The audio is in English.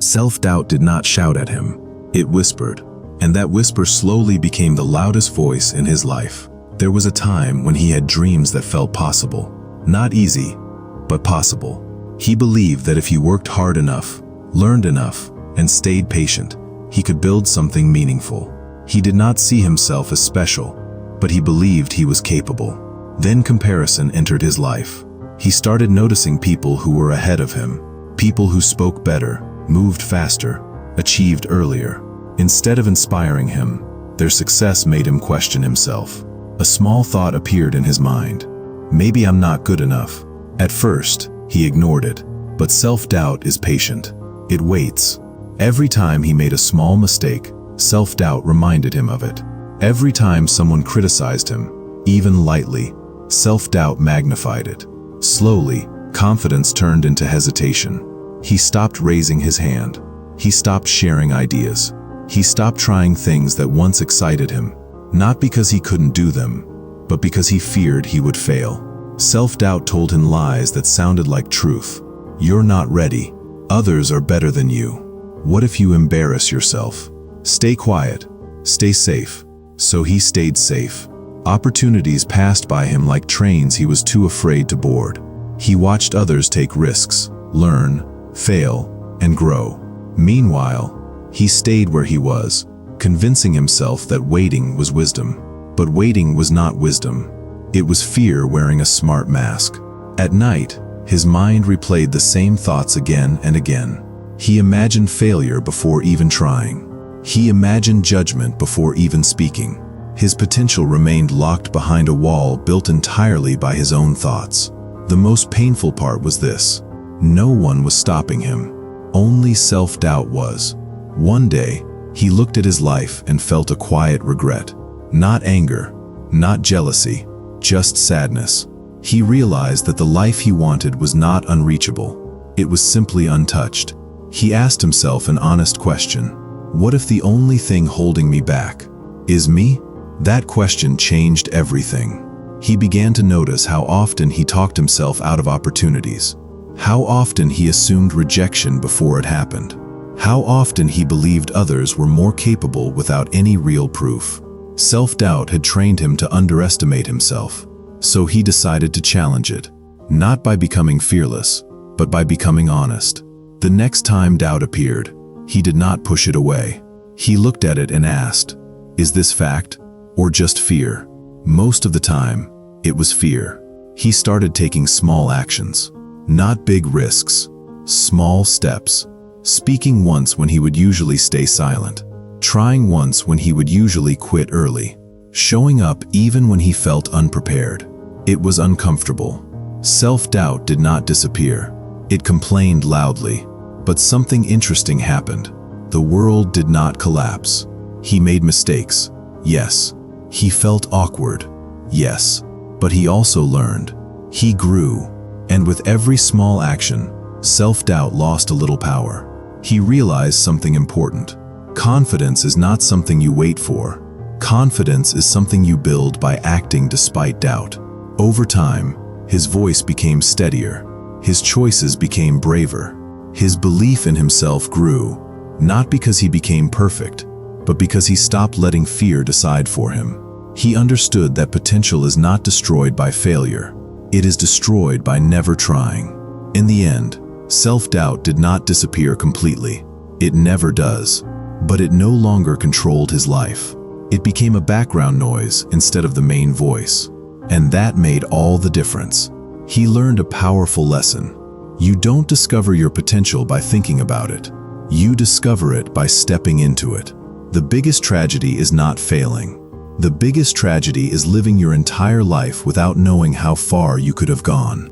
Self-doubt did not shout at him. It whispered, and that whisper slowly became the loudest voice in his life. There was a time when he had dreams that felt possible. Not easy, but possible. He believed that if he worked hard enough, learned enough, and stayed patient, he could build something meaningful. He did not see himself as special, but he believed he was capable. Then comparison entered his life. He started noticing people who were ahead of him, people who spoke better, moved faster, achieved earlier. Instead of inspiring him, their success made him question himself. A small thought appeared in his mind. Maybe I'm not good enough. At first, he ignored it, but self-doubt is patient. It waits. Every time he made a small mistake, self-doubt reminded him of it. Every time someone criticized him, even lightly, self-doubt magnified it. Slowly, confidence turned into hesitation. He stopped raising his hand. He stopped sharing ideas. He stopped trying things that once excited him, not because he couldn't do them, but because he feared he would fail. Self-doubt told him lies that sounded like truth. You're not ready. Others are better than you. What if you embarrass yourself? Stay quiet. Stay safe. So he stayed safe. Opportunities passed by him like trains he was too afraid to board. He watched others take risks, learn, fail, and grow. Meanwhile, he stayed where he was, convincing himself that waiting was wisdom. But waiting was not wisdom. It was fear wearing a smart mask. At night, his mind replayed the same thoughts again and again. He imagined failure before even trying. He imagined judgment before even speaking. His potential remained locked behind a wall built entirely by his own thoughts. The most painful part was this: no one was stopping him. Only self-doubt was. One day, he looked at his life and felt a quiet regret. Not anger, not jealousy, just sadness. He realized that the life he wanted was not unreachable. It was simply untouched. He asked himself an honest question. What if the only thing holding me back is me? That question changed everything. He began to notice how often he talked himself out of opportunities. How often he assumed rejection before it happened. How often he believed others were more capable without any real proof. Self-doubt had trained him to underestimate himself. So he decided to challenge it, not by becoming fearless, but by becoming honest. The next time doubt appeared, he did not push it away. He looked at it and asked, is this fact or just fear? Most of the time, it was fear. He started taking small actions, not big risks, small steps. Speaking once when he would usually stay silent. Trying once when he would usually quit early. Showing up even when he felt unprepared. It was uncomfortable. Self-doubt did not disappear. It complained loudly. But something interesting happened. The world did not collapse. He made mistakes. Yes. He felt awkward. Yes. But he also learned. He grew. And with every small action, self-doubt lost a little power. He realized something important. Confidence is not something you wait for. Confidence is something you build by acting despite doubt. Over time, his voice became steadier. His choices became braver. His belief in himself grew, not because he became perfect, but because he stopped letting fear decide for him. He understood that potential is not destroyed by failure. It is destroyed by never trying. In the end, self-doubt did not disappear completely. It never does. But it no longer controlled his life. It became a background noise instead of the main voice. And that made all the difference. He learned a powerful lesson. You don't discover your potential by thinking about it. You discover it by stepping into it. The biggest tragedy is not failing. The biggest tragedy is living your entire life without knowing how far you could have gone.